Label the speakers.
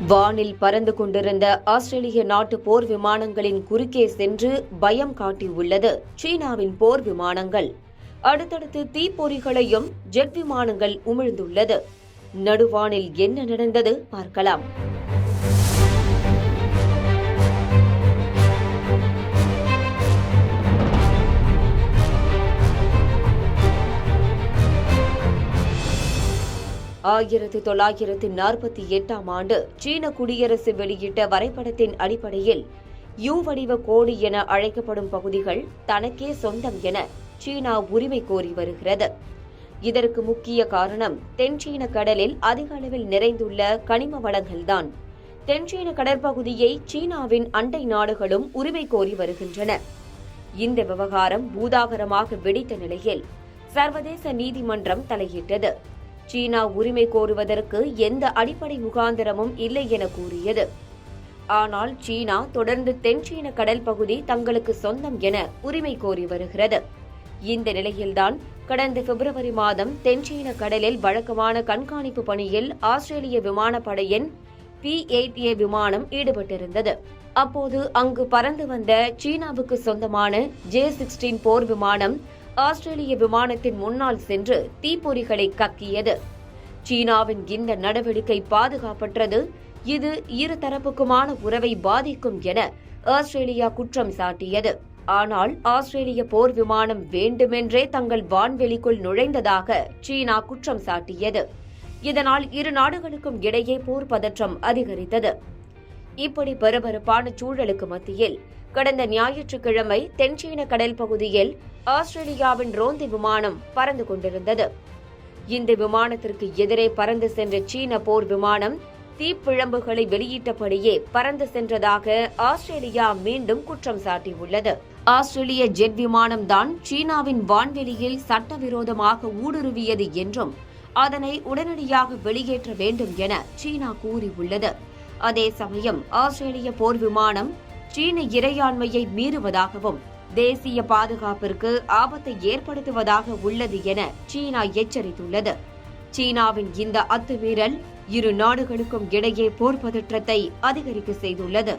Speaker 1: வானில் பறந்து கொண்டிருந்த ஆஸ்திரேலிய நாட்டு போர் விமானங்களின் குறுக்கே சென்று பயம் காட்டியுள்ளது சீனாவின் போர் விமானங்கள். அடுத்தடுத்து தீப்பொறிகளையும் ஜெட் விமானங்கள் உமிழ்ந்துள்ளது. நடுவானில் என்ன நடந்தது பார்க்கலாம். ஆயிரத்து 1948 ஆண்டு சீன குடியரசு வெளியிட்ட வரைபடத்தின் அடிப்படையில் யூ வடிவ கோடு என அழைக்கப்படும் பகுதிகள் தனக்கே சொந்தம் என சீனா உரிமை கோரி வருகிறது. இதற்கு முக்கிய காரணம் தென்சீன கடலில் அதிக அளவில் நிறைந்துள்ள கனிம வளங்கள்தான். தென்சீன கடற்பகுதியை சீனாவின் அண்டை நாடுகளும் உரிமை கோரி வருகின்றன. இந்த விவகாரம் பூதாகரமாக வெடித்த நிலையில் சர்வதேச நீதிமன்றம் தலையிட்டது. சீனா உரிமை கோருவதற்கு எந்த அடிப்படை முகாந்திரமும் இல்லை என கூறியது. ஆனால் சீனா தொடர்ந்து தென்சீன கடல் பகுதி தங்களுக்கு சொந்தம் என உரிமை கோரி வருகிறது. இந்த நிலையில்தான் கடந்த பிப்ரவரி மாதம் தென்சீன கடலில் வழக்கமான கண்காணிப்பு பணியில் ஆஸ்திரேலிய விமானப்படையின் P-8A விமானம் ஈடுபட்டிருந்தது. அப்போது அங்கு பறந்து வந்த சீனாவுக்கு சொந்தமான J-16 போர் விமானம் ஆஸ்திரேலிய விமானத்தின் முன்னால் சென்று தீப்பொறிகளை கக்கியது. சீனாவின் இந்த நடவடிக்கை பாதுகாப்பற்றது, இது இரு தரப்புக்குமான உறவை பாதிக்கும் என ஆஸ்திரேலியா குற்றம் சாட்டியது. ஆனால் ஆஸ்திரேலிய போர் விமானம் வேண்டுமென்றே தங்கள் வான்வெளிக்குள் நுழைந்ததாக சீனா குற்றம் சாட்டியது. இதனால் இரு நாடுகளுக்கும் இடையே போர் பதற்றம் அதிகரித்தது. இப்படி பரபரப்பான சூழலுக்கு மத்தியில் கடந்த ஞாயிற்றுக்கிழமை தென்சீன கடல் பகுதியில் ஆஸ்திரேலியாவின் ரோந்து விமானம் பறந்து கொண்டிருந்தது. இந்த விமானத்திற்கு எதிரே பறந்து சென்ற சீன போர் விமானம் தீப்பிழம்புகளை வெளியிட்டபடியே பறந்து சென்றதாக ஆஸ்திரேலியா மீண்டும் குற்றம் சாட்டியுள்ளது. ஆஸ்திரேலிய ஜெட் விமானம் தான் சீனாவின் வான்வெளியில் சட்டவிரோதமாக ஊடுருவியது என்றும் அதனை உடனடியாக வெளியேற்ற வேண்டும் என சீனா கூறியுள்ளது. அதே சமயம் ஆஸ்திரேலிய போர் விமானம் சீன இறையாண்மையை மீறுவதாகவும் தேசிய பாதுகாப்பிற்கு ஆபத்தை ஏற்படுத்துவதாக உள்ளது என சீனா எச்சரித்துள்ளது. சீனாவின் இந்த அத்துமீறல் இரு நாடுகளுக்கும் இடையே போர் பதற்றத்தை அதிகரிக்க செய்துள்ளது.